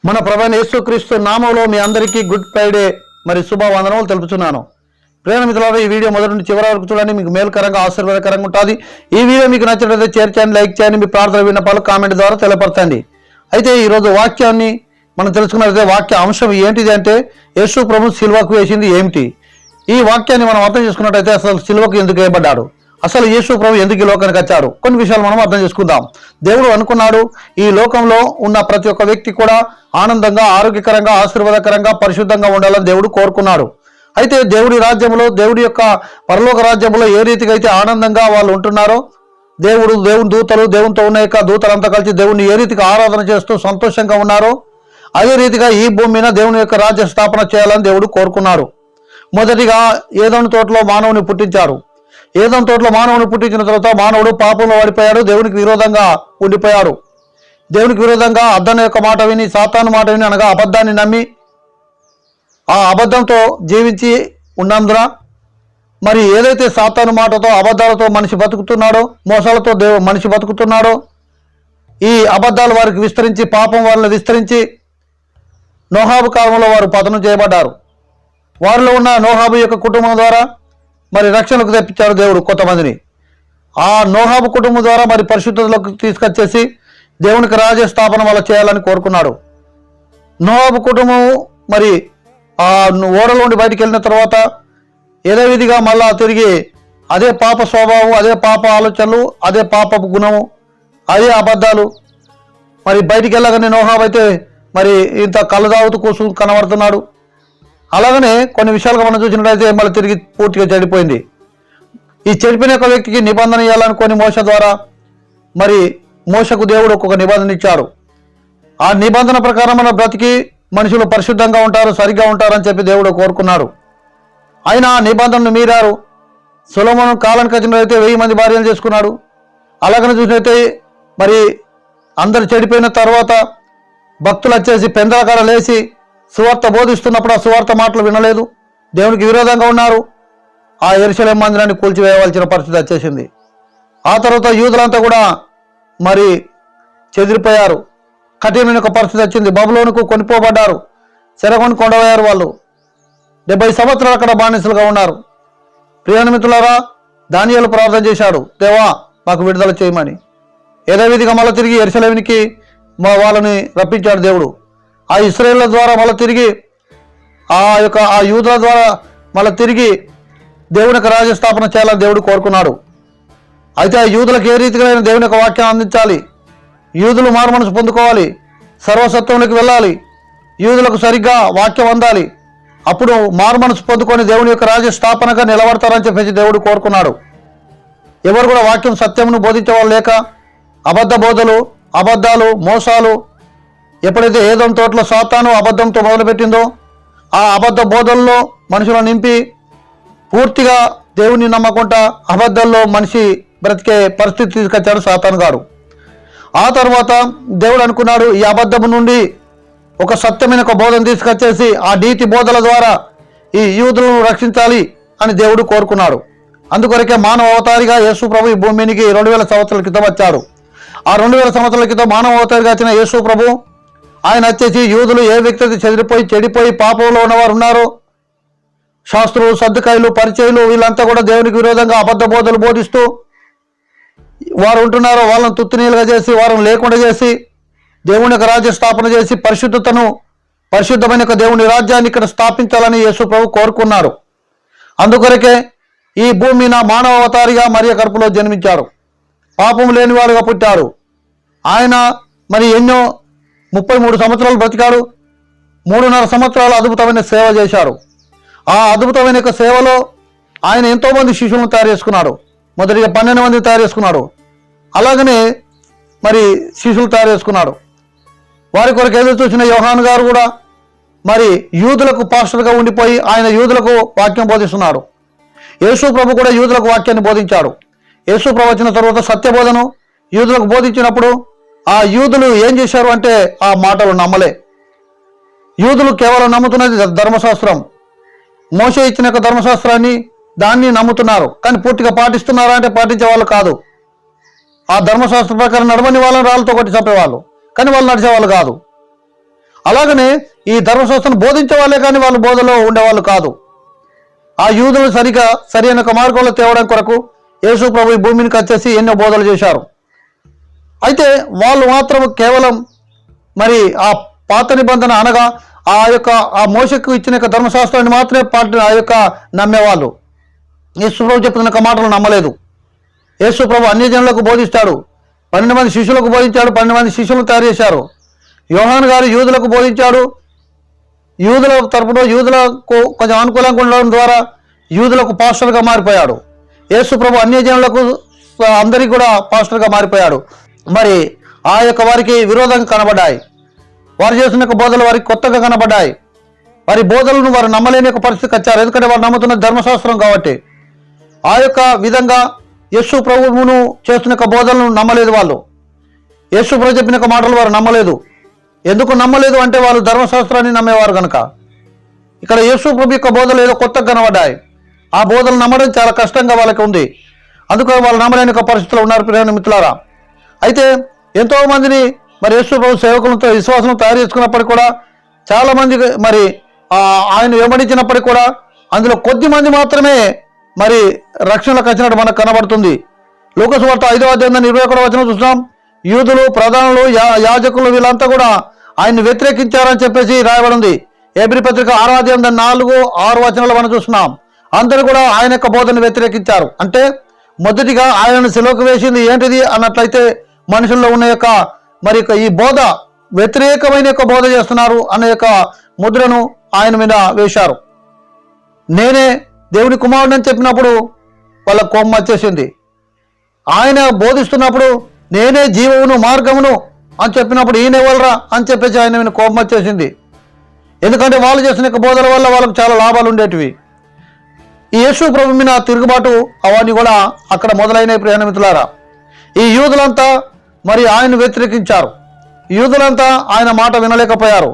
మన ప్రభువైన యేసుక్రీస్తు నామములో మీ అందరికీ గుడ్ ఫ్రైడే మరి శుభవందనములు తెలుపుతున్నాను. ప్రేమ మిత్రులారా, ఈ వీడియో మొదటి నుంచి చివరి వరకు చూడండి, మీకు మేలుకరంగా ఆశీర్వాదకరంగా ఉంటుంది. ఈ వీడియో మీకు నచ్చినట్లయితే షేర్ చేయండి, లైక్ చేయండి, మీ ప్రార్థన విన్నపాలు కామెంట్ ద్వారా తెలియపరచండి. అయితే ఈరోజు వాక్యాన్ని మనం తెలుసుకున్నట్లయితే వాక్య అంశం ఏంటిది అంటే యేసు ప్రభు సిలువకు వేసింది ఏమిటి. ఈ వాక్యాన్ని మనం అర్థం చేసుకున్నట్లయితే అసలు సిలువకు ఎందుకు వేయబడ్డాడు, అసలు యేసు ప్రభు ఎందుకు ఈ లోకానికి వచ్చాడు, కొన్ని విషయాలు మనం అర్థం చేసుకుందాం. దేవుడు అనుకున్నాడు ఈ లోకంలో ఉన్న ప్రతి ఒక్క వ్యక్తి కూడా ఆనందంగా, ఆరోగ్యకరంగా, ఆశీర్వాదకరంగా, పరిశుద్ధంగా ఉండాలని దేవుడు కోరుకున్నాడు. అయితే దేవుడి రాజ్యంలో, దేవుడి యొక్క పరలోక రాజ్యంలో ఏ రీతిగా అయితే ఆనందంగా వాళ్ళు ఉంటున్నారో, దేవుని దూతలు, దేవునితో ఉన్న యొక్క దూతలంతా కలిసి దేవుడిని ఏ రీతిగా ఆరాధన చేస్తూ సంతోషంగా ఉన్నారో, అదే రీతిగా ఈ భూమి మీద దేవుని యొక్క రాజ్య స్థాపన చేయాలని దేవుడు కోరుకున్నాడు. మొదటిగా ఏదోని తోటలో మానవుని పుట్టించారు. ఏదోని తోటలో మానవుని పుట్టించిన తర్వాత మానవుడు పాపంలో పడిపోయాడు, దేవునికి విరోధంగా ఉండిపోయాడు. దేవునికి విరోధంగా అద్దన యొక్క మాట విని, సాతాను మాట విని, అనగా అబద్ధాన్ని నమ్మి ఆ అబద్ధంతో జీవించి ఉన్నందున మరి ఏదైతే సాతాను మాటతో, అబద్ధాలతో మనిషి బతుకుతున్నాడో, మోసాలతో మనిషి బతుకుతున్నాడో, ఈ అబద్ధాలు వారికి విస్తరించి, పాపం వారిని విస్తరించి నోహాబు కాలంలో వారు పతనం చేయబడ్డారు. వారిలో ఉన్న నోహాబు యొక్క కుటుంబం ద్వారా మరి రక్షణకు తెప్పించాడు దేవుడు కొంతమందిని. ఆ నోహాబు కుటుంబం ద్వారా మరి పరిశుద్ధతలోకి తీసుకొచ్చేసి దేవునికి రాజ్యస్థాపన వల్ల చేయాలని కోరుకున్నాడు. నోహాబు కుటుంబం మరి ఆ ఓడలో నుండి బయటికి వెళ్ళిన తర్వాత ఏదో విధిగా మళ్ళా తిరిగి అదే పాప స్వభావం, అదే పాప ఆలోచనలు, అదే పాపపు గుణము, అదే అబద్ధాలు. మరి బయటికి వెళ్ళగానే నోహాబు అయితే మరి ఇంత కళ్ళు తాగుతూ కూర్చు కనబడుతున్నాడు. అలాగనే కొన్ని విషయాలుగా మనం చూసినట్లయితే మళ్ళీ తిరిగి పూర్తిగా చెడిపోయింది. ఈ చెడిపోయిన ఒక వ్యక్తికి నిబంధన ఇవ్వాలనుకొని మోస ద్వారా మరి మోసకు దేవుడు ఒక్కొక్క నిబంధన ఇచ్చాడు. ఆ నిబంధన ప్రకారం మన బ్రతికి మనుషులు పరిశుద్ధంగా ఉంటారు, సరిగ్గా ఉంటారని చెప్పి దేవుడు కోరుకున్నాడు. ఆయన ఆ నిబంధనను మీరారు. సొలొమోను కాలానికి వచ్చినట్లయితే 1000 మంది భార్యలు చేసుకున్నాడు. అలాగనే చూసినట్లయితే మరి అందరు చెడిపోయిన తర్వాత భక్తులు వచ్చేసి పెందలకాడ లేచి సువార్త బోధిస్తున్నప్పుడు ఆ సువార్త మాటలు వినలేదు, దేవునికి విరోధంగా ఉన్నారు. ఆ యెరూషలేము మందిరాన్ని కూల్చివేయవలసిన పరిస్థితి వచ్చేసింది. ఆ తర్వాత యూదులంతా కూడా మరి చెదిరిపోయారు. కఠినమైన ఒక పరిస్థితి వచ్చింది. బబులోనుకు కొనిపోబడ్డారు, చెరగొని కొండపోయారు. వాళ్ళు 70 సంవత్సరాలు అక్కడ బానిసలుగా ఉన్నారు. ప్రియమైన మిత్రులారా, దానియేలు ప్రార్థన చేశాడు, దేవా మాకు విడుదల చేయమని. యథావిధిగా మళ్ళీ తిరిగి యెరూషలేమునికి వాళ్ళని రప్పించాడు దేవుడు. ఆ ఇశ్రాయేళ్ల ద్వారా మళ్ళీ తిరిగి ఆ యూదుల ద్వారా మళ్ళీ తిరిగి దేవుని యొక్క రాజ్యస్థాపన చేయాలని దేవుడు కోరుకున్నాడు. అయితే ఆ యూదులకు ఏ రీతిగా దేవుని యొక్క వాక్యాన్ని అందించాలి, యూదులు మారుమనసు పొందుకోవాలి, సర్వసత్వంలోకి వెళ్ళాలి, యూదులకు సరిగ్గా వాక్యం అందాలి, అప్పుడు మారుమనసు పొందుకొని దేవుని యొక్క రాజ్యస్థాపనగా నిలబడతారని చెప్పేసి దేవుడు కోరుకున్నాడు. ఎవరు కూడా వాక్యం సత్యమును బోధించేవాళ్ళు లేక అబద్ధ బోధలు, అబద్ధాలు, మోసాలు, ఎప్పుడైతే ఏదోని తోటలో సాతాను అబద్ధంతో మొదలుపెట్టిందో ఆ అబద్ధ బోధల్లో మనుషులను నింపి పూర్తిగా దేవుని నమ్మకుండా అబద్ధాల్లో మనిషి బ్రతికే పరిస్థితి తీసుకొచ్చాడు సాతాను గారు. ఆ తర్వాత దేవుడు అనుకున్నాడు ఈ అబద్ధము నుండి ఒక సత్యమైన ఒక బోధన తీసుకొచ్చేసి ఆ నీతి బోధల ద్వారా ఈ యూదులను రక్షించాలి అని దేవుడు కోరుకున్నాడు. అందుకొరకే మానవ అవతారిగా యేసు ప్రభు ఈ భూమికి 2000 సంవత్సరాల క్రితం వచ్చాడు. ఆ 2000 సంవత్సరాల క్రితం మానవ అవతారిగా వచ్చిన యేసు ప్రభు ఆయన వచ్చేసి యూదులు ఏ వ్యక్తి అయితే చెడిపోయి పాపంలో ఉన్నవారు ఉన్నారో, శాస్త్రులు, సద్దుకాయలు, పరిచయులు, వీళ్ళంతా కూడా దేవునికి విరోధంగా అబద్ధ బోధలు బోధిస్తూ వారు ఉంటున్నారో వాళ్ళని తుత్తునీలుగా చేసి, వారిని లేకుండా చేసి, దేవుని యొక్క రాజ్య స్థాపన చేసి పరిశుద్ధమైన యొక్క దేవుని రాజ్యాన్ని ఇక్కడ స్థాపించాలని యేసు ప్రభు కోరుకున్నారు. అందుకొరకే ఈ భూమి మీద మానవ అవతారిగా మరియ కడుపులో జన్మించారు, పాపం లేనివాడుగా పుట్టారు. ఆయన మరి ఎన్నో 33 సంవత్సరాలు బ్రతికాడు. 3.5 సంవత్సరాలు అద్భుతమైన సేవ చేశారు. ఆ అద్భుతమైన యొక్క సేవలో ఆయన ఎంతోమంది శిష్యులను తయారు చేసుకున్నాడు. మొదటిగా 12 మందిని తయారు చేసుకున్నాడు. అలాగనే మరి శిష్యులు తయారు చేసుకున్నాడు. వారి కొరకు ఎదురు చూసిన యోహాను గారు కూడా మరి యూదులకు పాస్టర్గా ఉండిపోయి ఆయన యూదులకు వాక్యం బోధిస్తున్నాడు. యేసు ప్రభు కూడా యూదులకు వాక్యాన్ని బోధించాడు. యేసు ప్రభు వచ్చిన తర్వాత సత్యబోధను యూదులకు బోధించినప్పుడు ఆ యూదులు ఏం చేశారు అంటే ఆ మాటలు నమ్మలే. యూదులు కేవలం నమ్ముతున్నది ధర్మశాస్త్రం, మోషే ఇచ్చిన యొక్క ధర్మశాస్త్రాన్ని దాన్ని నమ్ముతున్నారు, కానీ పూర్తిగా పాటిస్తున్నారా అంటే పాటించే వాళ్ళు కాదు. ఆ ధర్మశాస్త్ర ప్రకారం నడవని వాళ్ళని రాళ్ళతో కొట్టి చంపేవాళ్ళు, కానీ వాళ్ళు నడిచేవాళ్ళు కాదు. అలాగనే ఈ ధర్మశాస్త్రం బోధించే వాళ్ళే కానీ వాళ్ళు బోధలో ఉండేవాళ్ళు కాదు. ఆ యూదులు సరైన ఒక మార్గంలో తేవడం కొరకు యేసు ప్రభు ఈ భూమికి వచ్చేసి ఎన్నో బోధలు చేశారు. అయితే వాళ్ళు మాత్రం కేవలం మరి ఆ పాత నిబంధన అనగా ఆ మోషకు ఇచ్చిన యొక్క ధర్మశాస్త్రాన్ని మాత్రమే నమ్మేవాళ్ళు. యేసు ప్రభు చెప్పిన యొక్క మాటలు నమ్మలేదు. యేసు ప్రభు అన్ని జనులకు బోధిస్తాడు. 12 మంది శిష్యులకు బోధించాడు. 12 మంది శిష్యులను తయారు చేశారు. యోహాను గారు యూదులకు బోధించాడు. యూదుల తరపున యూదులకు కొంచెం అనుకూలంగా ఉండడం ద్వారా యూదులకు పాస్టర్గా మారిపోయాడు. యేసు ప్రభు అన్య జనులకు అందరికీ కూడా పాస్టర్గా మారిపోయాడు. మరి ఆ యొక్క వారికి విరోధంగా కనబడ్డాయి. వారు చేసిన బోధలు వారికి కొత్తగా కనబడ్డాయి. వారి బోధలను వారు నమ్మలేని యొక్క పరిస్థితికి వచ్చారు. ఎందుకంటే వారు నమ్ముతున్న ధర్మశాస్త్రం కాబట్టి. ఆ యొక్క విధంగా యేసు ప్రభువును చేస్తున్న బోధలను నమ్మలేదు వాళ్ళు. యేసు ప్రభు చెప్పిన మాటలు వారు నమ్మలేదు. ఎందుకు నమ్మలేదు అంటే వాళ్ళు ధర్మశాస్త్రాన్ని నమ్మేవారు కనుక. ఇక్కడ యేసు ప్రభు యొక్క బోధలు ఏదో కొత్తగా కనబడ్డాయి. ఆ బోధలు నమ్మడం చాలా కష్టంగా వాళ్ళకి ఉంది. అందుకని వాళ్ళు నమ్మలేని పరిస్థితుల్లో ఉన్నారు ప్రియమైన మిత్రులారా. అయితే ఎంతో మందిని మరి యేసు ప్రభు సేవకులతో విశ్వాసం తయారు చేసుకున్నప్పటికీ కూడా చాలా మంది మరి ఆయన వెంబడించినప్పటికీ కూడా అందులో కొద్ది మంది మాత్రమే మరి రక్షణలకు వచ్చినట్టు మనకు కనబడుతుంది. లూకా సువార్త 5వ అధ్యాయం 21వ వచనం చూస్తాం. యూదులు, ప్రధానులు, యాజకులు వీళ్ళంతా కూడా ఆయన్ని వ్యతిరేకించారని చెప్పేసి రాయబడింది. హెబ్రీ పత్రిక 6వ అధ్యాయం 4, 6 వచనాలు మనం చూస్తున్నాం. అందరూ కూడా ఆయన యొక్క బోధను వ్యతిరేకించారు. అంటే మొదటిగా ఆయనను సిలువకు వేసింది ఏంటిది అన్నట్లయితే మనుషుల్లో ఉన్న యొక్క మరి ఈ బోధ వ్యతిరేకమైన యొక్క బోధ చేస్తున్నారు అనే యొక్క ముద్రను ఆయన మీద వేశారు. నేనే దేవుని కుమారుడు అని చెప్పినప్పుడు వాళ్ళ కోపం వచ్చేసింది. ఆయన బోధిస్తున్నప్పుడు నేనే జీవమును మార్గమును అని చెప్పినప్పుడు ఈయన ఎవరురా అని చెప్పేసి ఆయన మీద కోపం వచ్చేసింది. ఎందుకంటే వాళ్ళు చేసిన యొక్క బోధల వల్ల వాళ్ళకు చాలా లాభాలు ఉండేటివి. ఈ యేసు ప్రభు మీద తిరుగుబాటు అవన్నీ కూడా అక్కడ మొదలైన ప్రియమైన మిత్రులారా. ఈ యూదులంతా మరి ఆయన వ్యతిరేకించారు. యూదులంతా ఆయన మాట వినలేకపోయారు.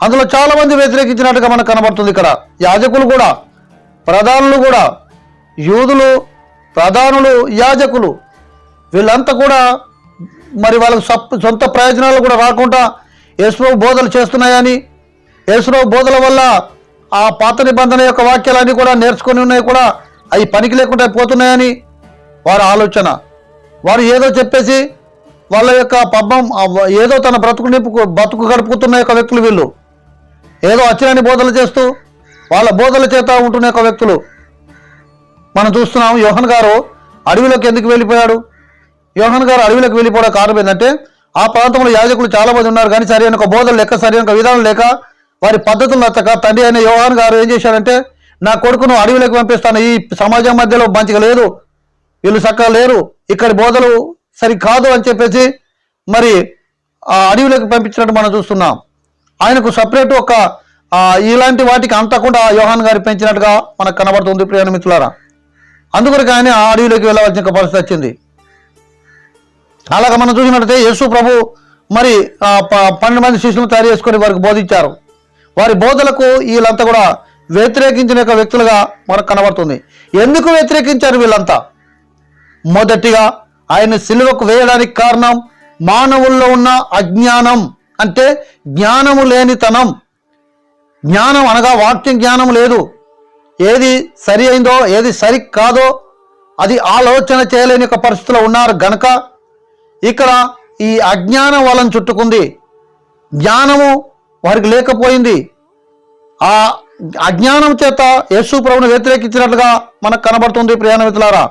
అందులో చాలా మంది వ్యతిరేకించినట్టుగా మనకు కనబడుతుంది. ఇక్కడ యాజకులు కూడా, ప్రధానులు కూడా, యూదులు, ప్రధానులు, యాజకులు వీళ్ళంతా కూడా మరి వాళ్ళకు సొంత ప్రయోజనాలు కూడా రాకుండా యేసు బోధలు చేస్తున్నాయని, యేసు బోధల వల్ల ఆ పాత నిబంధన యొక్క వాక్యాలన్నీ కూడా నేర్చుకొని ఉన్నాయి కూడా అవి పనికి లేకుండా పోతున్నాయని వారి ఆలోచన. వారు ఏదో చెప్పేసి వాళ్ళ యొక్క పబ్బం ఏదో తన బతుకు గడుపుతున్న యొక్క వ్యక్తులు వీళ్ళు. ఏదో అచ్చిరాని బోధలు చేస్తూ వాళ్ళ బోధల చేత ఉంటున్న యొక్క వ్యక్తులు మనం చూస్తున్నాం. యోహాను గారు అడవిలోకి ఎందుకు వెళ్ళిపోయాడు? యోహాను గారు అడవిలోకి వెళ్ళిపోవడం కారణం ఏంటంటే ఆ ప్రాంతంలో యాజకులు చాలా మంది ఉన్నారు కానీ సరైన ఒక బోధలు లేక, సరైన ఒక విధానం లేక, వారి పద్ధతులు నచ్చక తండ్రి అయిన యోహాను గారు ఏం చేశాడంటే నా కొడుకును అడవిలోకి పంపిస్తాను, ఈ సమాజం మధ్యలో మంచిగా లేదు, వీళ్ళు చక్కగా లేరు, ఇక్కడి బోధలు సరి కాదు అని చెప్పేసి మరి ఆ అడవిలోకి పంపించినట్టు మనం చూస్తున్నాం. ఆయనకు సపరేట్ ఒక ఇలాంటి వాటికి అంతకుండా యోహాను గారు పెంచినట్టుగా మనకు కనబడుతుంది ప్రియమైన మిత్రులారా. అందుకొరకు ఆయన ఆ అడవిలోకి వెళ్ళవలసిన పరిస్థితి వచ్చింది. అలాగా మనం చూసినట్టయితే యేసు ప్రభు మరి 12 మంది శిష్యులను తయారు చేసుకొని వారికి బోధించారు. వారి బోధలకు వీళ్ళంతా కూడా వ్యతిరేకించిన యొక్క వ్యక్తులుగా మనకు కనబడుతుంది. ఎందుకు వ్యతిరేకించారు వీళ్ళంతా? మొదటిగా ఆయన సిలువకు వేయడానికి కారణం మానవుల్లో ఉన్న అజ్ఞానం, అంటే జ్ఞానము లేనితనం. జ్ఞానం అనగా వాక్యం జ్ఞానం లేదు. ఏది సరి అయిందో ఏది సరి కాదో అది ఆలోచన చేయలేని యొక్క పరిస్థితిలో ఉన్నారు గనక ఇక్కడ ఈ అజ్ఞానం వాళ్ళని చుట్టుకుంది. జ్ఞానము వారికి లేకపోయింది. ఆ అజ్ఞానం చేత యేసు ప్రభువును వ్యతిరేకించినట్లుగా మనకు కనబడుతుంది ప్రియమైన మిత్రులారా.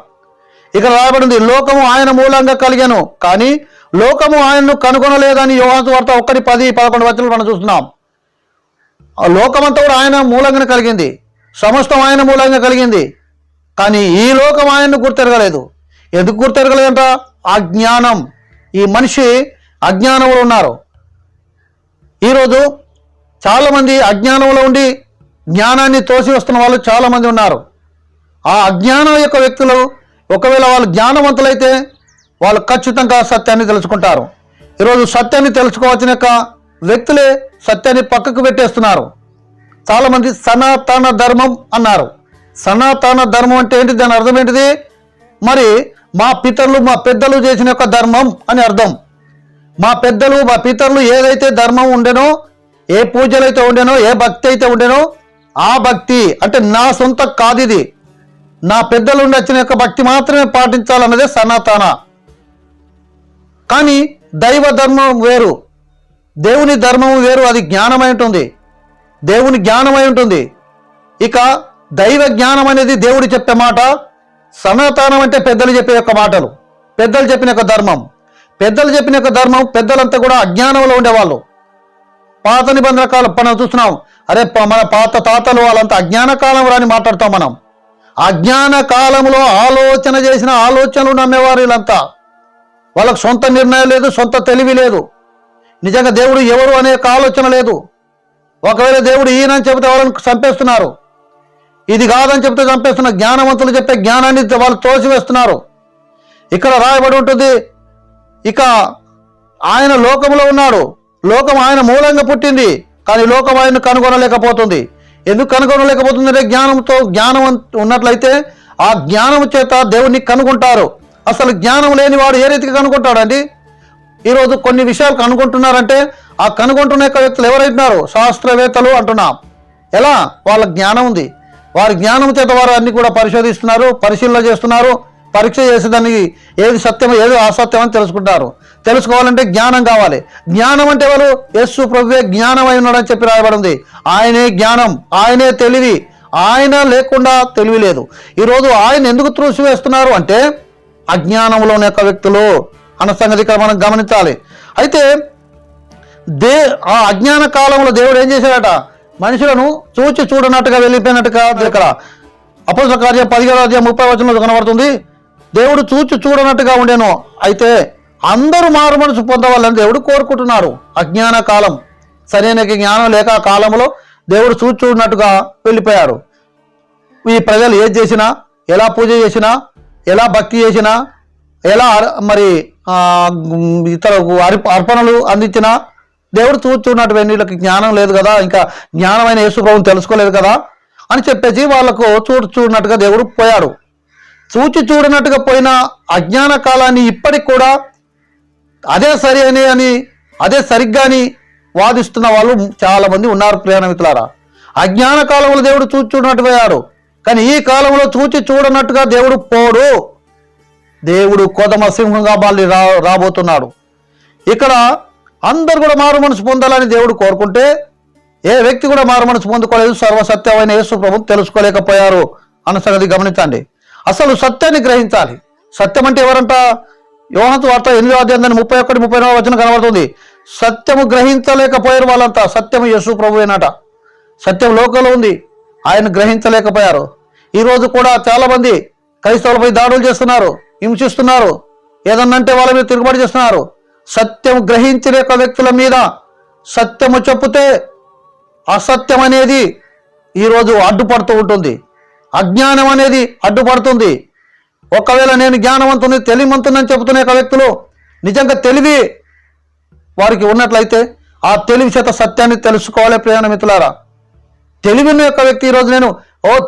ఇక్కడ రాయబడింది లోకము ఆయన మూలంగా కలిగాను కానీ లోకము ఆయనను కనుగొనలేదని యోహాను సువార్త 1:10-11 వచనాలు మనం చూస్తున్నాం. లోకమంతా కూడా ఆయన మూలంగానే కలిగింది, సమస్తం ఆయన మూలంగా కలిగింది. కానీ ఈ లోకం ఆయన్ను గుర్తెరగలేదు. ఎందుకు గుర్తెరగలేదంట? అజ్ఞానం. ఈ మనిషి అజ్ఞానంలో ఉన్నారు. ఈరోజు చాలామంది అజ్ఞానంలో ఉండి జ్ఞానాన్ని తోసి వస్తున్న వాళ్ళు చాలామంది ఉన్నారు. ఆ అజ్ఞానం యొక్క వ్యక్తులు ఒకవేళ వాళ్ళు జ్ఞానవంతులైతే వాళ్ళు ఖచ్చితంగా సత్యాన్ని తెలుసుకుంటారు. ఈరోజు సత్యాన్ని తెలుసుకోవాల్సిన యొక్క వ్యక్తులే సత్యాన్ని పక్కకు పెట్టేస్తున్నారు. చాలామంది సనాతన ధర్మం అన్నారు. సనాతన ధర్మం అంటే ఏంటి? దాని అర్థం ఏంటిది? మరి మా పితరులు మా పెద్దలు చేసిన యొక్క ధర్మం అని అర్థం. మా పెద్దలు మా పితరులు ఏదైతే ధర్మం ఉండేనో ఏ పూజలు అయితే ఉండేనో, ఏ భక్తి అయితే ఉండేనో ఆ భక్తి అంటే నా సొంత కాదు, ఇది నా పెద్దల నుండి వచ్చిన యొక్క భక్తి మాత్రమే పాటించాలన్నదే సనాతన. కానీ దైవ ధర్మం వేరు, దేవుని ధర్మం వేరు. అది జ్ఞానమై ఉంటుంది, దేవుని జ్ఞానమై ఉంటుంది. ఇక దైవ జ్ఞానం అనేది దేవుడు చెప్పే మాట, సనాతనం అంటే పెద్దలు చెప్పే యొక్క మాటలు, పెద్దలు చెప్పిన యొక్క ధర్మం. పెద్దలు చెప్పిన యొక్క ధర్మం, పెద్దలంతా కూడా అజ్ఞానంలో ఉండేవాళ్ళు. పాత నిబంధన కాలం మనం చూస్తున్నాం, అరే మన పాత తాతలు వాళ్ళంతా అజ్ఞాన కాలం రాని మాట్లాడతాం మనం. అజ్ఞాన కాలంలో ఆలోచన చేసిన ఆలోచనలు నమ్మేవారు వీళ్ళంతా. వాళ్ళకు సొంత నిర్ణయం లేదు, సొంత తెలివి లేదు, నిజంగా దేవుడు ఎవరు అనే ఆలోచన లేదు. ఒకవేళ దేవుడు ఈయనని చెబితే వాళ్ళని చంపేస్తున్నారు, ఇది కాదని చెప్తే చంపేస్తున్నారు. జ్ఞానవంతులు చెప్పే జ్ఞానాన్ని వాళ్ళు తోసివేస్తున్నారు. ఇక్కడ రాయబడి ఉంటుంది, ఇక ఆయన లోకంలో ఉన్నాడు, లోకం ఆయన మూలంగా పుట్టింది, కానీ లోకం ఆయన కనుగొనలేకపోతుంది. ఎందుకు కనుగొనలేకపోతుంది అంటే జ్ఞానం ఉన్నట్లయితే ఆ జ్ఞానం చేత దేవుణ్ణి కనుగొంటారు. అసలు జ్ఞానం లేని వాడు ఏ రీతిగా కనుగొంటాడండి? ఈరోజు కొన్ని విషయాలు కనుగొంటున్నారంటే ఆ కనుగొంటున్న యొక్క వ్యక్తులు ఎవరైతున్నారు? శాస్త్రవేత్తలు అంటున్నాం. ఎలా? వాళ్ళ జ్ఞానం ఉంది, వారి జ్ఞానం చేత వారు అన్ని కూడా పరిశోధిస్తున్నారు, పరిశీలన చేస్తున్నారు, పరీక్ష చేసేదానికి ఏది సత్యమో ఏది అసత్యం అని తెలుసుకుంటారు. తెలుసుకోవాలంటే జ్ఞానం కావాలి. జ్ఞానం అంటే ఎవరు? యేసు ప్రభువే జ్ఞానమై ఉన్నాడని చెప్పి రాయబడింది. ఆయనే జ్ఞానం, ఆయనే తెలివి, ఆయన లేకుండా తెలివి లేదు. ఈరోజు ఆయన ఎందుకు త్రోసివేస్తున్నారు అంటే అజ్ఞానంలోని యొక్క వ్యక్తులు అన్న సంగతి ఇక్కడ మనం గమనించాలి. అయితే ఆ అజ్ఞాన కాలంలో దేవుడు ఏం చేశాడట? మనుషులను చూచి చూడనట్టుగా వెళ్ళిపోయినట్టుగా ఇక్కడ అపోస్తలుల కార్యం 17:30 కనబడుతుంది. దేవుడు చూచి చూడనట్టుగా ఉండేను. అయితే అందరూ మారు మనసు పొందవాలని దేవుడు కోరుకుంటున్నాడు. అజ్ఞాన కాలం, సరైన జ్ఞానం లేక ఆ కాలంలో దేవుడు చూచి చూడనట్టుగా వెళ్ళిపోయాడు. ఈ ప్రజలు ఏది చేసినా, ఎలా పూజ చేసినా, ఎలా భక్తి చేసినా, ఎలా మరి ఇతర అర్పణలు అందించినా దేవుడు చూచున్నట్టు వీళ్ళకి జ్ఞానం లేదు కదా, ఇంకా జ్ఞానమైన యేసు ప్రభువుని తెలుసుకోలేదు కదా అని చెప్పేసి వాళ్ళకు చూడనట్టుగా దేవుడు పోయాడు. చూడనట్టుగా పోయిన అజ్ఞాన కాలాన్ని ఇప్పటికి కూడా అదే సరి అని అదే సరిగ్గాని వాదిస్తున్న వాళ్ళు చాలా మంది ఉన్నారు. ప్రియమిత్రులారా, అజ్ఞాన కాలంలో దేవుడు చూడనట్టు పోయాడు, కానీ ఈ కాలంలో చూడనట్టుగా దేవుడు పోడు. దేవుడు కొదమ సింహంగా మళ్ళీ రాబోతున్నాడు. ఇక్కడ అందరు కూడా మారు మనసు పొందాలని దేవుడు కోరుకుంటే ఏ వ్యక్తి కూడా మారు మనసు పొందుకోలేదు. సర్వసత్యమైన యేసు ప్రభువుని తెలుసుకోలేకపోయారు అన్న సంగతి గమనించండి. అసలు సత్యాన్ని గ్రహించాలి. సత్యం అంటే ఎవరంట? యోహాను వార్త 8:31-32 కనబడుతుంది. సత్యము గ్రహించలేకపోయారు వాళ్ళంతా. సత్యము యేసు ప్రభువేనట. సత్యం లోకంలో ఉంది, ఆయన గ్రహించలేకపోయారు. ఈరోజు కూడా చాలా మంది క్రైస్తవులపై దాడులు చేస్తున్నారు, హింసిస్తున్నారు, ఏదన్నంటే వాళ్ళ మీద తిరుగుబాటు చేస్తున్నారు. సత్యం గ్రహించిన యొక్క వ్యక్తుల మీద సత్యము చెప్పుతే అసత్యం అనేది ఈరోజు అడ్డుపడుతూ ఉంటుంది, అజ్ఞానం అనేది అడ్డుపడుతుంది. ఒకవేళ నేను జ్ఞానవంతుని, తెలివివంతుని చెబుతున్న యొక్క వ్యక్తులు నిజంగా తెలివి వారికి ఉన్నట్లయితే ఆ తెలివి చేత సత్యాన్ని తెలుసుకోవాలి. ప్రియమైన మిత్రులారా, తెలివిన యొక్క వ్యక్తి ఈరోజు నేను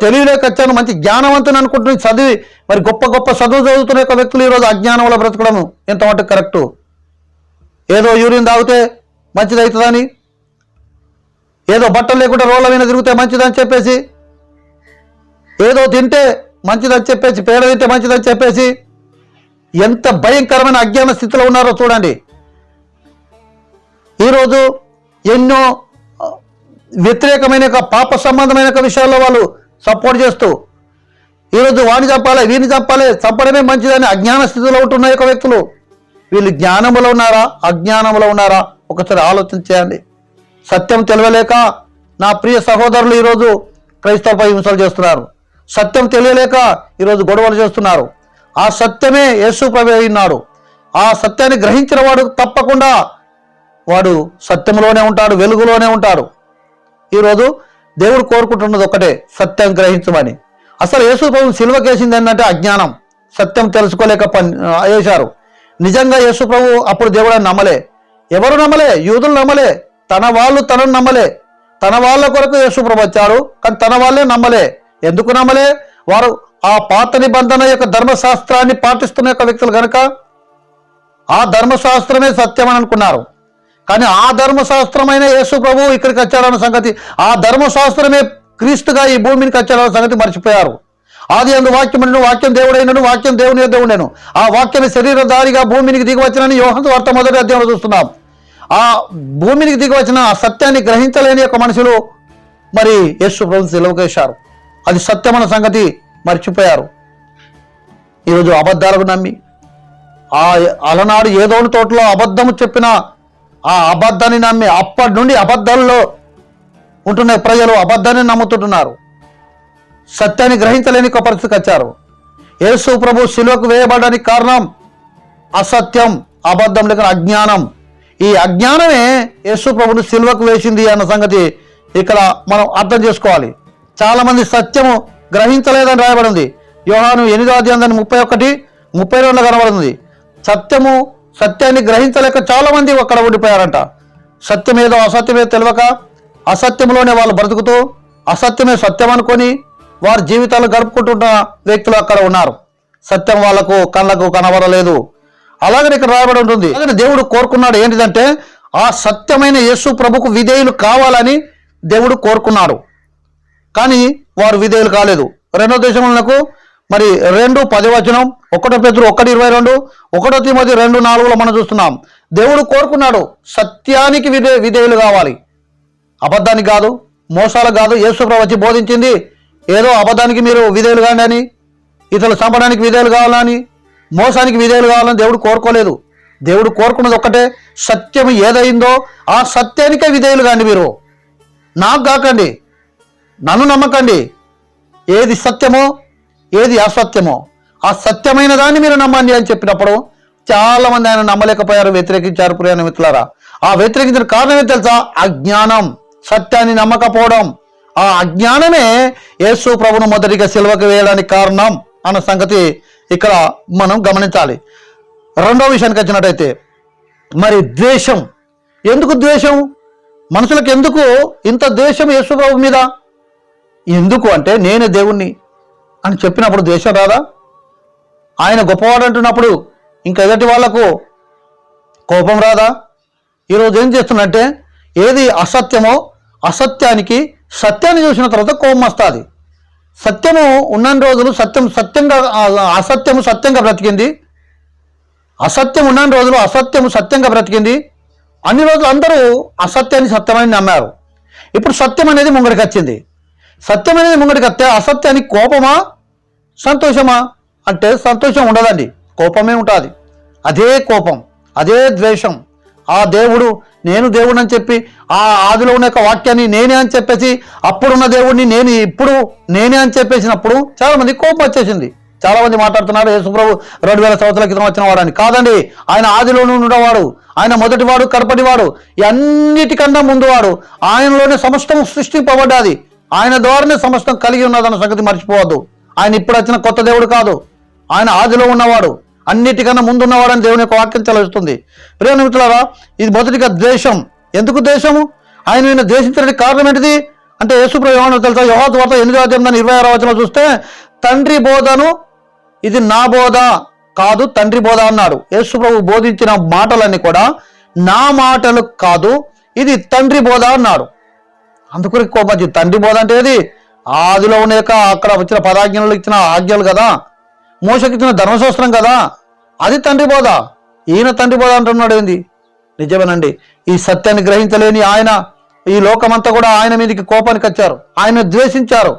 తెలివిలోకి వచ్చాను, మంచి జ్ఞానవంతుని అనుకుంటున్నాను, చదివి మరి గొప్ప చదువు చదువుతున్న యొక్క వ్యక్తులు ఈరోజు అజ్ఞానంలో బ్రతకడం ఎంతమటుకు కరెక్టు? ఏదో యూరిన్ తాగితే మంచిది అవుతుందని, ఏదో బట్టలు లేకుండా రోడ్ల మీద తిరిగితే మంచిదని చెప్పేసి, ఏదో తింటే మంచిదని చెప్పేసి, పేడ తింటే మంచిదని చెప్పేసి ఎంత భయంకరమైన అజ్ఞాన స్థితిలో ఉన్నారో చూడండి. ఈరోజు ఎన్నో వ్యతిరేకమైన పాప సంబంధమైన విషయాల్లో వాళ్ళు సపోర్ట్ చేస్తూ ఈరోజు వాడిని చంపాలి, వీడిని చంపాలి, చంపడమే మంచిదని అజ్ఞాన స్థితిలో ఉంటున్న యొక్క వ్యక్తులు వీళ్ళు జ్ఞానంలో ఉన్నారా, అజ్ఞానంలో ఉన్నారా? ఒకసారి ఆలోచన చేయండి. సత్యం తెలియలేక నా ప్రియ సహోదరులు ఈరోజు క్రైస్తవులపై హింసలు చేస్తున్నారు. సత్యం తెలియలేక ఈరోజు గొడవలు చేస్తున్నారు. ఆ సత్యమే యేసు ప్రభువే ఉన్నాడు. ఆ సత్యాన్ని గ్రహించిన వాడు తప్పకుండా వాడు సత్యంలోనే ఉంటాడు, వెలుగులోనే ఉంటాడు. ఈరోజు దేవుడు కోరుకుంటున్నది ఒకటే, సత్యం గ్రహించమని. అసలు యేసు ప్రభు సిలువకేసింది ఏంటంటే అజ్ఞానం, సత్యం తెలుసుకోలేక వేశారు. నిజంగా యేసు ప్రభు అప్పుడు దేవుడు నమ్మలే. ఎవరు నమ్మలే? యూదులు నమ్మలే, తన వాళ్ళు తనను నమ్మలే. తన వాళ్ళ కొరకు యేసు ప్రభు వచ్చారు, కానీ తన వాళ్ళే నమ్మలే. ఎందుకు నమ్మలే? వారు ఆ పాత నిబంధన యొక్క ధర్మశాస్త్రాన్ని పాటిస్తున్న యొక్క వ్యక్తులు కనుక ఆ ధర్మశాస్త్రమే సత్యం అని అనుకున్నారు. కానీ ఆ ధర్మశాస్త్రమైన యేసు ప్రభు ఇక్కడికి వచ్చాడన్న సంగతి, ఆ ధర్మశాస్త్రమే క్రీస్తుగా ఈ భూమికి వచ్చాడన్న సంగతి మర్చిపోయారు. ఆది అందు వాక్యం ఉండెను, వాక్యం దేవుడైనను, వాక్యం దేవుని యొద్ద ఉండెను, ఆ వాక్యం శరీరధారిగా భూమికి దిగి వచ్చినని యోహాను వార్త మొదటి అధ్యాయంలో చూస్తున్నాం. ఆ భూమికి దిగి వచ్చిన ఆ సత్యాన్ని గ్రహించలేని యొక్క మనుషులు మరి యేసు ప్రభువుని సిలువకేశారు. అది సత్యమైన సంగతి మర్చిపోయారు. ఈరోజు అబద్ధాలకు నమ్మి అలనాడు ఏదోని తోటలో అబద్ధము చెప్పిన ఆ అబద్ధాన్ని నమ్మి అప్పటి నుండి అబద్ధాల్లో ఉంటున్న ప్రజలు అబద్ధాన్ని నమ్ముతుంటున్నారు. సత్యాన్ని గ్రహించలేని ఒక పరిస్థితికి వచ్చారు. యేసు ప్రభు శిలువకు వేయబడడానికి కారణం అసత్యం, అబద్ధం లేక అజ్ఞానం. ఈ అజ్ఞానమే యేసు ప్రభుని శిలువకు వేసింది అన్న సంగతి ఇక్కడ మనం అర్థం చేసుకోవాలి. చాలా మంది సత్యము గ్రహించలేదని రాయబడింది. యోహాను 8:31-32 కనబడుతుంది. సత్యాన్ని గ్రహించలేక చాలా మంది అక్కడ ఉండిపోయారంట. సత్యమేదో అసత్యమేదో తెలియక అసత్యంలోనే వాళ్ళు బ్రతుకుతూ అసత్యమే సత్యం అనుకొని వారి జీవితాలు గడుపుకుంటున్న వ్యక్తులు అక్కడ ఉన్నారు. సత్యం వాళ్ళకు కళ్ళకు కనబడలేదు. అలాగనే ఇక్కడ రాయబడి ఉంటుంది. అలాగే దేవుడు కోరుకున్నాడు ఏంటిదంటే ఆ సత్యమైన యేసు ప్రభుకు విధేయులు కావాలని దేవుడు కోరుకున్నాడు. కానీ వారు విధేయులు కాలేదు. రెండో దేశములకు మరి 2:10, 1 పేతురు 1:22, 1 తిమోతి 2:4 మనం చూస్తున్నాం. దేవుడు కోరుకున్నాడు సత్యానికి విధేయులు కావాలి, అబద్ధానికి కాదు, మోసాలకు కాదు. యేసు ప్రభు వచ్చి బోధించింది ఏదో అబద్ధానికి మీరు విధేయులు కాండి అని, ఇతరులు చంపడానికి విధేయులు కావాలని, మోసానికి విధేయులు కావాలని దేవుడు కోరుకోలేదు. దేవుడు కోరుకున్నది ఒక్కటే, సత్యం ఏదైందో ఆ సత్యానికే విధేయులు కాండి. మీరు నాకు కాకండి, నన్ను నమ్మకండి. ఏది సత్యమో ఏది అసత్యమో ఆ సత్యమైన దాన్ని మీరు నమ్మండి అని చెప్పినప్పుడు చాలామంది ఆయన నమ్మలేకపోయారు, వ్యతిరేకించారు. ప్రియ మిత్రులారా, ఆ వ్యతిరేకించిన కారణమే తెలుసా? అజ్ఞానం, సత్యాన్ని నమ్మకపోవడం. ఆ అజ్ఞానమే యేసు ప్రభును మొదటిగా సిలువకు వేయడానికి కారణం అన్న సంగతి ఇక్కడ మనం గమనించాలి. రెండో విషయానికి వచ్చినట్టయితే మరి ద్వేషం. ఎందుకు ద్వేషం? మనుషులకు ఎందుకు ఇంత ద్వేషం యేసు ప్రభు మీద? ఎందుకు అంటే నేనే దేవుణ్ణి అని చెప్పినప్పుడు ద్వేషం రాదా? ఆయన గొప్పవాడు అంటున్నప్పుడు ఇంకా ఎదుటి వాళ్లకు కోపం రాదా? ఈరోజు ఏం చేస్తున్నట్టే ఏది అసత్యమో అసత్యానికి సత్యాన్ని చూసిన తర్వాత కోపం వస్తుంది. సత్యము ఉన్నన్ని రోజులు సత్యంగా అసత్యము సత్యంగా బ్రతికింది. అసత్యం ఉన్నన్ని రోజులు అసత్యము సత్యంగా బ్రతికింది. అన్ని రోజులు అందరూ అసత్యాన్ని సత్యమని నమ్మారు. ఇప్పుడు సత్యం అనేది ముంగడికి వచ్చింది. సత్యం అనేది ముంగడికి వస్తే అసత్యానికి కోపమా సంతోషమా అంటే సంతోషం ఉండదండి, కోపమే ఉంటుంది. అదే కోపం, అదే ద్వేషం. ఆ దేవుడు నేను దేవుడు అని చెప్పి ఆ ఆదిలో ఉన్న యొక్క వాక్యాన్ని నేనే అని చెప్పేసి అప్పుడున్న దేవుడిని ఇప్పుడు నేనే అని చెప్పేసినప్పుడు చాలామంది కోపం వచ్చేసింది. చాలామంది మాట్లాడుతున్నారు యేసుప్రభు 2000 సంవత్సరాల క్రితం వచ్చిన వాడని. కాదండి, ఆయన ఆదిలోనూ ఉండేవాడు, ఆయన మొదటివాడు, కడపటివాడు, అన్నిటికన్నా ముందువాడు. ఆయనలోనే సమస్తం సృష్టింపబడ్డాది, ఆయన ద్వారానే సమస్తం కలిగి ఉన్నదన్న సంగతి మర్చిపోవద్దు. ఆయన ఇప్పుడు వచ్చిన కొత్త దేవుడు కాదు, ఆయన ఆదిలో ఉన్నవాడు, అన్నిటికన్నా ముందున్నవాడని దేవుని యొక్క వాక్యం చదివిస్తుంది. ప్రియ మిత్రులారా, ఇది మొదటిగా ద్వేషం. ఎందుకు ద్వేషము? ఆయన ద్వేషించడానికి కారణం ఏంటిది అంటే యేసుప్రభు ఏమన్నా తెలుసా? యోహాను వార్త 8:26 చూస్తే తండ్రి బోధను ఇది నా బోధ కాదు తండ్రి బోధ అన్నాడు. యేసుప్రభు బోధించిన మాటలన్నీ కూడా నా మాటలు కాదు, ఇది తండ్రి బోధ అన్నాడు. అందుకని కోపం. తండ్రి బోధ అంటే ఏది? ఆదిలో ఉన్నాక అక్కడ వచ్చిన 10 ఆజ్ఞలు ఇచ్చిన ఆజ్ఞలు కదా, మోషకి ఇచ్చిన ధర్మశాస్త్రం కదా, అది తండ్రి బోధ. ఈయన తండ్రి బోధ అంటున్నాడు. ఏంది? నిజమేనండి. ఈ సత్యాన్ని గ్రహించలేని ఆయన ఈ లోకమంతా కూడా ఆయన మీదకి కోపానికి వచ్చారు, ఆయన ద్వేషించారు.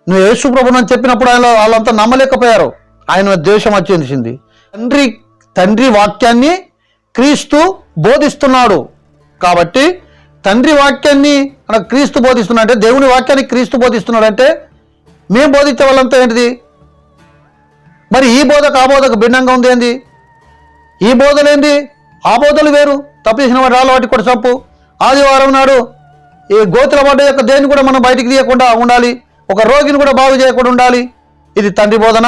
నువ్వు యేసు ప్రభువు అని చెప్పినప్పుడు వాళ్ళంతా నమ్మలేకపోయారు. ఆయన ద్వేషం వచ్చేసింది. తండ్రి వాక్యాన్ని క్రీస్తు బోధిస్తున్నాడు కాబట్టి తండ్రి వాక్యాన్ని క్రీస్తు బోధిస్తున్నాడు అంటే దేవుని వాక్యాన్ని క్రీస్తు బోధిస్తున్నాడు అంటే మేము బోధించే వాళ్ళంతా ఏంటిది? మరి ఈ బోధకు ఆ బోధకు భిన్నంగా ఉంది ఏంది? ఈ బోధలేంది? ఆ బోధలు వేరు. తప్పు చేసిన వాటి రాళ్ళు వాటి కూడా చంపు. ఆదివారం నాడు ఈ గోతుల పడ్డ యొక్క దేన్ని కూడా మనం బయటికి తీయకుండా ఉండాలి, ఒక రోగిని కూడా బాగు చేయకుండా ఉండాలి. ఇది తండ్రి బోధన.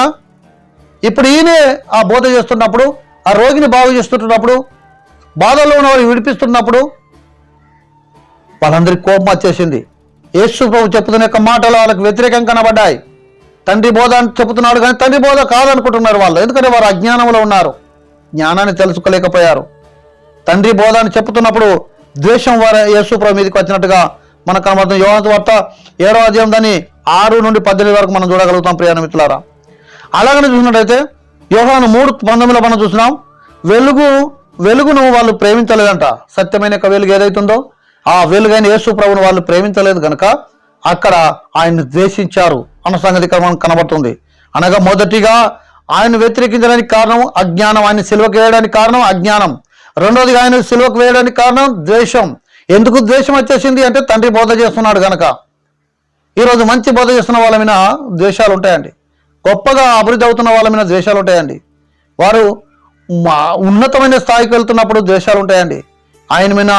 ఇప్పుడు ఈయనే ఆ బోధ చేస్తున్నప్పుడు, ఆ రోగిని బాగు చేస్తున్నప్పుడు, బాధల్లో ఉన్న వారిని విడిపిస్తున్నప్పుడు వాళ్ళందరికీ కోపం వచ్చేసింది. యేసు ప్రభు చెప్తున్న యొక్క మాటలు వాళ్ళకి వ్యతిరేకంగా కనబడ్డాయి. తండ్రి బోధ అని చెబుతున్నాడు కానీ తండ్రి బోధ కాదనుకుంటున్నారు వాళ్ళు. ఎందుకంటే వారు అజ్ఞానంలో ఉన్నారు, జ్ఞానాన్ని తెలుసుకోలేకపోయారు. తండ్రి బోధ అని చెప్తున్నప్పుడు ద్వేషం వారి యేసు ప్రభు మీదకి వచ్చినట్టుగా మనకు కనబడుతుంది. యోహాను సువార్త 7వ అధ్యాయం దాన్ని 6 నుండి 18 వరకు మనం చూడగలుగుతాం ప్రియ మిత్రులారా. అలాగనే చూసినట్టయితే యోహాను 3:19 మనం చూసినాం, వెలుగును వాళ్ళు ప్రేమించలేదంట. సత్యమైన యొక్క వెలుగు ఏదైతుందో ఆ వెలుగైన యేసు ప్రభువును వాళ్ళు ప్రేమించలేదు కనుక అక్కడ ఆయన్ని ద్వేషించారు అన్న సంగతి ఇక్కడ మనకు కనబడుతుంది. అనగా మొదటిగా ఆయన వ్యతిరేకించడానికి కారణం అజ్ఞానం, ఆయన సిలువకు వేయడానికి కారణం అజ్ఞానం. రెండోదిగా ఆయన సిలువకు వేయడానికి కారణం ద్వేషం. ఎందుకు ద్వేషం వచ్చేసింది అంటే తండ్రి బోధ చేస్తున్నాడు కనుక. ఈరోజు మంచి బోధ చేస్తున్న వాళ్ళ మీద ద్వేషాలు ఉంటాయండి, గొప్పగా అభివృద్ధి అవుతున్న వాళ్ళ మీద ద్వేషాలు ఉంటాయండి, వారు ఉన్నతమైన స్థాయికి వెళ్తున్నప్పుడు ద్వేషాలు ఉంటాయండి. ఆయన మీద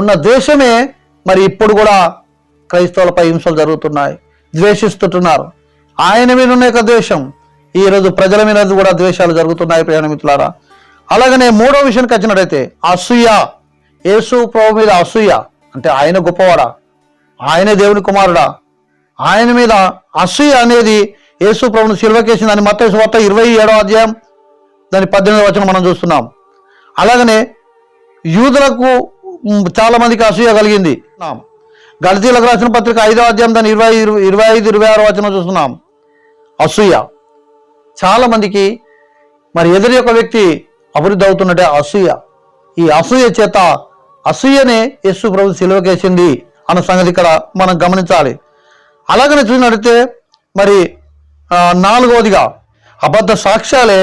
ఉన్న ద్వేషమే మరి ఇప్పుడు కూడా క్రైస్తవులపై హింసలు జరుగుతున్నాయి, ద్వేషిస్తుంటున్నారు. ఆయన మీద ఉన్న యొక్క ద్వేషం ఈరోజు ప్రజల మీద కూడా ద్వేషాలు జరుగుతున్నాయి ప్రియ మిత్రులారా. అలాగనే మూడో విషయానికి వచ్చినట్టయితే అసూయ. యేసు ప్రభు మీద అసూయ అంటే ఆయన గొప్పవాడా, ఆయనే దేవుని కుమారుడా, ఆయన మీద అసూయ అనేది యేసు ప్రభువును సిలువకేసింది అని మత్తయి సువార్త 27వ అధ్యాయం దాని 18వ వచనం మనం చూస్తున్నాం. అలాగనే యూదులకు చాలా మందికి అసూయ కలిగింది. గలతీయులకు రాసిన పత్రిక 5వ అధ్యాయం దాని 25-26 వచనం చూస్తున్నాం. అసూయ చాలా మందికి మరి ఎదురు యొక్క వ్యక్తి అభివృద్ధి అవుతున్నట్టే అసూయ. ఈ అసూయ చేత అసూయనే యేసు ప్రభు సిలువకేసింది అన్న సంగతి ఇక్కడ మనం గమనించాలి. అలాగనే చూసినట్లయితే మరి 4వదిగా అబద్ధ సాక్ష్యాలే,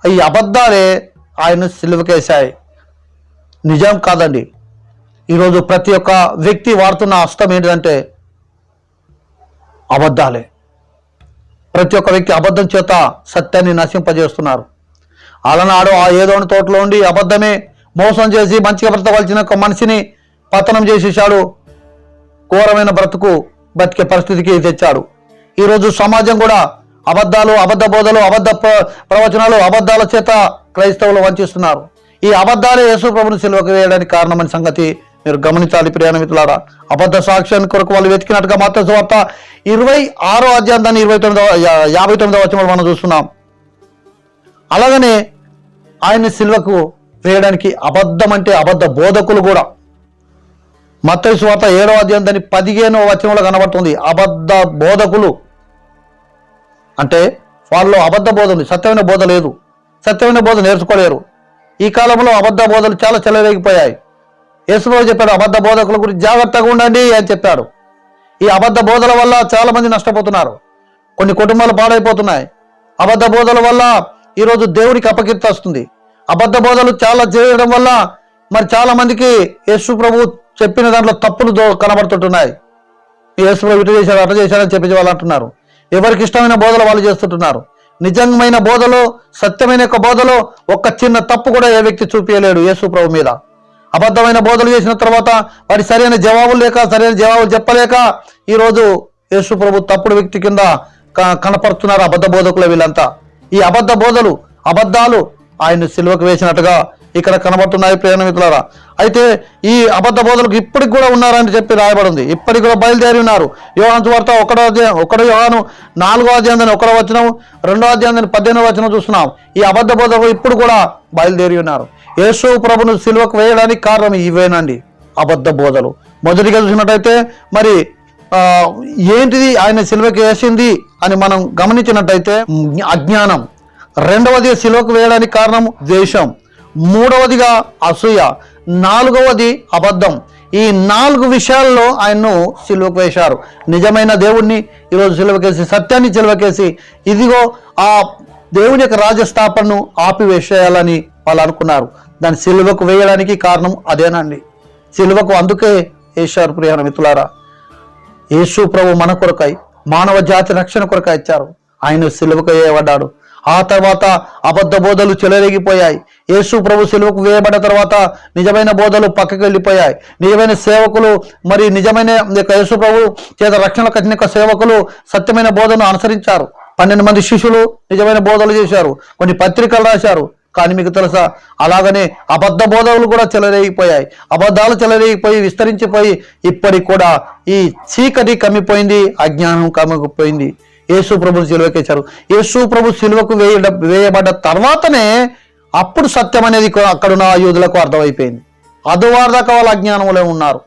ఈ అబద్ధాలే ఆయన సిలువకేశాయి. నిజం కాదండి. ఈరోజు ప్రతి ఒక్క వ్యక్తి వాడుతున్న అస్త్రం ఏంటంటే అబద్ధాలే. ప్రతి ఒక్క వ్యక్తి అబద్ధం చేత సత్యాన్ని నశింపజేస్తున్నారు. అలనాడు ఆ ఏదోని తోటలో ఉండి అబద్ధమే మోసం చేసి మంచిగా బ్రతకవలసిన ఒక మనిషిని పతనం చేసేసాడు, ఘోరమైన బతికే పరిస్థితికి తెచ్చాడు. ఈరోజు సమాజం కూడా అబద్ధాలు, అబద్ధ బోధలు, అబద్ధ ప్రవచనాలు, అబద్ధాల చేత క్రైస్తవులు వంచిస్తున్నారు. ఈ అబద్ధాలే యేసు ప్రభుని సిలువకు వేయడానికి కారణమైన సంగతి మీరు గమనించాలి ప్రియ మిత్రులారా. అబద్ధ సాక్ష్యాన్ని కొరకు వాళ్ళు వెతికినట్టుగా మత్తయి సువార్త 26వ అధ్యాయం దాన్ని 59వ వచనంలో మనం చూస్తున్నాం. అలాగనే ఆయన సిలువకు వేయడానికి అబద్ధం అంటే అబద్ధ బోధకులు కూడా మత్తయి సువార్త 7వ అధ్యాయం దాని 15వ వచనంలో కనబడుతుంది. అబద్ధ బోధకులు అంటే వాళ్ళలో అబద్ధ బోధ ఉంది, సత్యమైన బోధ లేదు, సత్యమైన బోధ నేర్చుకోలేరు. ఈ కాలంలో అబద్ధ బోధలు చాలా చెలరేగిపోయాయి. యేసుప్రభు చెప్పాడు అబద్ధ బోధకుల గురించి జాగ్రత్తగా ఉండండి అని చెప్పాడు. ఈ అబద్ధ బోధల వల్ల చాలా మంది నష్టపోతున్నారు, కొన్ని కుటుంబాలు పాడైపోతున్నాయి. అబద్ధ బోధల వల్ల ఈరోజు దేవునికి అపకీర్తి వస్తుంది. అబద్ధ బోధలు చాలా చేయడం వల్ల మరి చాలా మందికి యేసు ప్రభు చెప్పిన దాంట్లో తప్పులు కనబడుతుంటున్నాయి. యేసు ప్రభు ఇటు చేశాడు అటు చేశాడని చెప్పి వాళ్ళు అంటున్నారు. ఎవరికి ఇష్టమైన బోధలు వాళ్ళు చేస్తుంటున్నారు. నిజమైన బోధలో, సత్యమైన యొక్క బోధలో ఒక్క చిన్న తప్పు కూడా ఏ వ్యక్తి చూపించలేడు యేసు ప్రభు మీద. అబద్ధమైన బోధలు చేసిన తర్వాత వారి సరైన జవాబులు లేక, సరైన జవాబులు చెప్పలేక ఈరోజు యేసు ప్రభు తప్పుడు వ్యక్తి కింద కనపడుతున్నారు అబద్ధ బోధకులు వీళ్ళంతా. ఈ అబద్ధ బోధలు, అబద్ధాలు ఆయన సిలువకు వేసినట్టుగా ఇక్కడ కనబడుతున్నాయి ప్రియ మిత్రులారా. అయితే ఈ అబద్ధ బోధలకు ఇప్పటికి కూడా ఉన్నారని చెప్పి రాయబడింది. ఇప్పటికి కూడా బయలుదేరి ఉన్నారు. యోహాను సువార్త 1 యోహాను 4వ అధ్యాయం 1వ వచనం, 2వ అధ్యాయం 18వ వచనం చూస్తున్నాం. ఈ అబద్ధ బోధకులు ఇప్పుడు కూడా బయలుదేరి ఉన్నారు. యేసు ప్రభును సిలువకు వేయడానికి కారణం ఇవేనండి, అబద్ధ బోధలు. మొదటిగా చూసినట్టయితే మరి ఏంటిది ఆయన సిలువకు వేసింది అని మనం గమనించినట్టయితే అజ్ఞానం. రెండవది సిలువకు వేయడానికి కారణం ద్వేషం. మూడవదిగా అసూయ. 4వది అబద్ధం. ఈ 4 విషయాల్లో ఆయన్ను సిలువకు వేశారు. నిజమైన దేవుణ్ణి ఈరోజు సిలువకేసి, సత్యాన్ని సిలువకేసి ఇదిగో ఆ దేవుని యొక్క రాజస్థాపనను ఆపివేసేయాలని వాళ్ళు అనుకున్నారు. దాన్ని సిలువకు వేయడానికి కారణం అదేనండి. సిలువకు అందుకే వేశారు ప్రియ మిత్రులారా. యేసు ప్రభు మన కొరకై, మానవ జాతి రక్షణ కొరకై ఇచ్చారు. ఆయన సిలువకు వేయబడ్డాడు. ఆ తర్వాత అబద్ధ బోధలు చెలరేగిపోయాయి. యేసు ప్రభు సిలువకు వేయబడ్డ తర్వాత నిజమైన బోధలు పక్కకి వెళ్ళిపోయాయి. నిజమైన సేవకులు మరి నిజమైన యేసు ప్రభు చేత రక్షణ కట్టిన సేవకులు సత్యమైన బోధను అనుసరించారు. 12 మంది శిష్యులు నిజమైన బోధలు చేశారు, కొన్ని పత్రికలు రాశారు. కానీ మీకు తెలుసా, అలాగనే అబద్ధ బోధలు కూడా చెలరేగిపోయాయి. అబద్ధాలు చెలరేగిపోయి విస్తరించిపోయి ఇప్పటికి కూడా ఈ చీకటి కమ్మిపోయింది, అజ్ఞానం కమ్మిపోయింది. యేసు ప్రభుని సిలువకేశారు. యేసు ప్రభు సిలువకు వేయబడ్డ తర్వాతనే అప్పుడు సత్యం అనేది అక్కడున్న యూదులకు అర్థమైపోయింది. అదువారు దాకా వాళ్ళ అజ్ఞానంలో ఉన్నారు.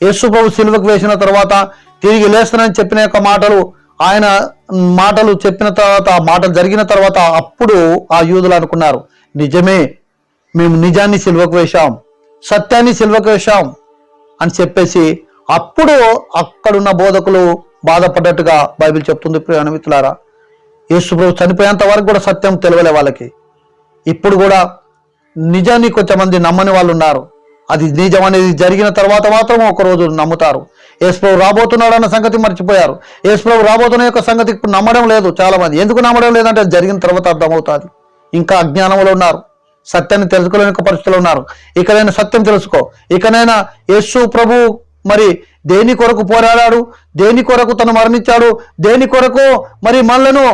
యేసు ప్రభు సిలువకు వేసిన తర్వాత తిరిగి లేస్తానని చెప్పిన యొక్క మాటలు, ఆయన మాటలు చెప్పిన తర్వాత, ఆ మాటలు జరిగిన తర్వాత అప్పుడు ఆ యూదులు అనుకున్నారు, నిజమే, మేము నిజాన్ని సిలువకు వేశాం, సత్యాన్ని సిలువకు వేశాం అని చెప్పేసి అప్పుడు అక్కడున్న బోధకులు బాధపడ్డట్టుగా బైబిల్ చెప్తుంది. ప్రియమైన మిత్రులారా, యేసు ప్రభు చనిపోయేంత వరకు కూడా సత్యం తెలియలే వాళ్ళకి. ఇప్పుడు కూడా నిజాన్ని కొంతమంది నమ్మని వాళ్ళు ఉన్నారు. అది నిజం అనేది జరిగిన తర్వాత మాత్రం ఒకరోజు నమ్ముతారు. యేసు ప్రభు రాబోతున్నాడు అన్న సంగతి మర్చిపోయారు. యేసు ప్రభు రాబోతున్న యొక్క సంగతి ఇప్పుడు నమ్మడం లేదు చాలా మంది. ఎందుకు నమ్మడం లేదంటే జరిగిన తర్వాత అర్థమవుతుంది. ఇంకా అజ్ఞానంలో ఉన్నారు, సత్యాన్ని తెలుసుకోలేని పరిస్థితుల్లో ఉన్నారు. ఇకనైనా సత్యం తెలుసుకో. ఇకనైనా యేసు ప్రభు మరి దేని కొరకు పోరాడాడు, దేని కొరకు తను మరణించాడు, దేని కొరకు మరి మనలను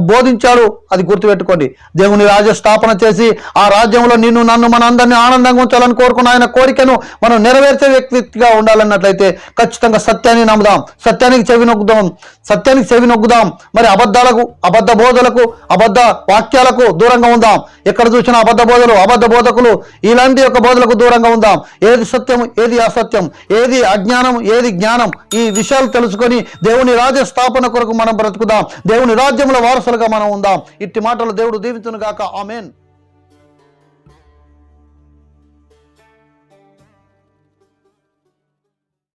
బోధించాడు, అది గుర్తుపెట్టుకోండి. దేవుని రాజ్య స్థాపన చేసి ఆ రాజ్యంలో నిన్ను నన్ను మన అందరినీ ఆనందంగా ఉంచాలని కోరుకున్న ఆయన కోరికను మనం నెరవేర్చే వ్యక్తిగా ఉండాలన్నట్లయితే ఖచ్చితంగా సత్యాన్ని నమ్ముదాం, సత్యానికి చెవి నొక్కుదాం. మరి అబద్ధ బోధలకు, అబద్ధ వాక్యాలకు దూరంగా ఉందాం. ఎక్కడ చూసినా అబద్ధ బోధలు, అబద్ధ బోధకులు, ఇలాంటి యొక్క బోధలకు దూరంగా ఉందాం. ఏది సత్యం, ఏది అసత్యం, ఏది అజ్ఞానం, ఏది జ్ఞానం, ఈ విషయాలు తెలుసుకొని దేవుని రాజ్య స్థాపన కొరకు మనం బ్రతుకుదాం. దేవుని రాజ్యంలో వారసులుగా మనం ఉందాం. ఇట్టి మాటలు దేవుడు దీవించును గాక. ఆమేన్.